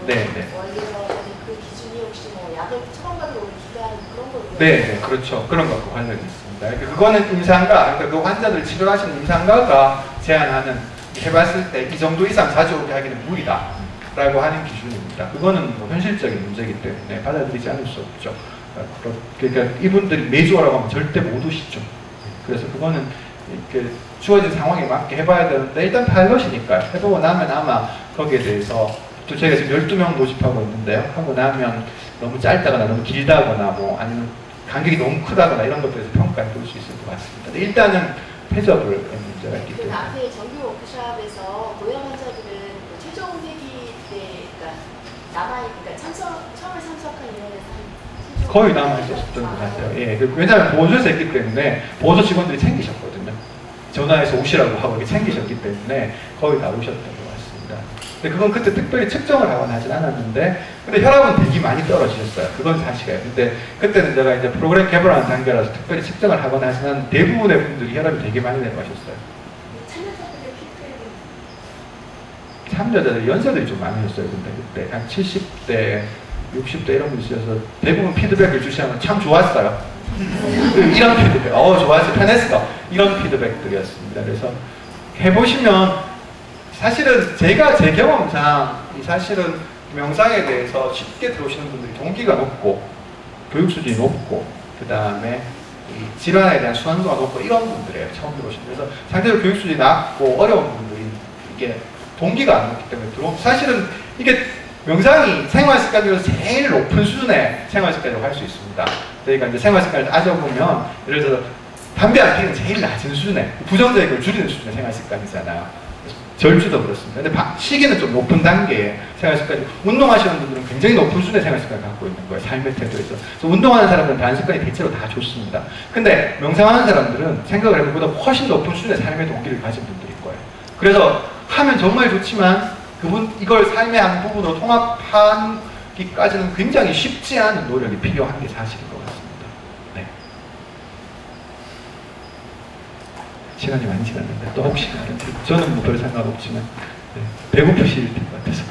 네. 네. 월 1회 그 기준이 혹시 뭐 약을 처방받으러 온 기간 그런 걸로 네, 네, 그렇죠. 그런 것과 관련이 있습니다. 그거는 임상가, 그러니까 그 환자들 치료하시는 임상가가 제안하는 해봤을 때 이 정도 이상 자주 오게 하기는 무리다 라고 하는 기준입니다. 그거는 뭐 현실적인 문제이기 때문에 받아들이지 않을 수 없죠. 그러니까 이분들이 매주 오라고 하면 절대 못 오시죠. 그래서 그거는 이렇게 주어진 상황에 맞게 해봐야 되는데 일단 파일럿이니까 해보고 나면 아마 거기에 대해서 또 저희가 지금 12명 모집하고 있는데요. 하고 나면 너무 짧다거나 너무 길다거나 뭐 아니면 간격이 너무 크다거나 이런 것들에서 평가해 볼 수 있을 것 같습니다. 근데 일단은 패저블의 문제가 있기 그 때문에. 앞에 정규 워크숍에서 고혈압 환자들은 뭐 최종 회기 때 그러니까 그러니까 처음에 참석한 인원에서 한 거의 남아있었던 것 같아요. 예, 왜냐하면 보호소에서 했기 때문에 보호소 직원들이 챙기셨거든요. 전화해서 오시라고 하고 이렇게 챙기셨기 때문에 거의 다 오셨던 것 같습니다. 근데 그건 그때 특별히 측정을 하거나 하진 않았는데, 근데 혈압은 되게 많이 떨어지셨어요. 그건 사실이에요. 근데 그때는 제가 이제 프로그램 개발하는 단계라서 특별히 측정을 하거나 하진 않았는데 대부분의 분들이 혈압이 되게 많이 내려가셨어요. 참여자들, 연세들이 좀 많으셨어요. 근데 그때 한 70대, 60대 이런 분이셔서 대부분 피드백을 주시면 참 좋았어요. 이런 피드백, 좋았어, 편했어. 이런 피드백들이었습니다. 그래서 해보시면 사실은 제가 제 경험상 사실은 명상에 대해서 쉽게 들어오시는 분들이 동기가 높고 교육 수준이 높고 그 다음에 이 질환에 대한 수완도가 높고 이런 분들이에요. 처음 들어오시는. 그래서 상대적으로 교육 수준이 낮고 어려운 분들이 이게 동기가 안 높기 때문에 사실은 이게 명상이 생활습관 중에서 제일 높은 수준의 생활습관이라고 할 수 있습니다. 저희가 이제 생활습관을 따져보면 예를 들어서 담배 안 피우는 제일 낮은 수준의 부정적인 걸 줄이는 수준의 생활습관이잖아요. 절주도 그렇습니다. 근데 시기는 좀 높은 단계의 생활습관이, 운동하시는 분들은 굉장히 높은 수준의 생활습관을 갖고 있는 거예요. 삶의 태도에서. 그래서 운동하는 사람들은 다른 습관이 대체로 다 좋습니다. 근데 명상하는 사람들은 생각을 해보다 훨씬 높은 수준의 삶의 동기를 가진 분들일 거예요. 그래서 하면 정말 좋지만 이걸 삶의 한 부분으로 통합하기까지는 굉장히 쉽지 않은 노력이 필요한 게 사실인 것 같습니다. 네. 시간이 많이 지났는데 또 혹시 저는 뭐 별 상관 없지만 네. 배고프실 것 같아서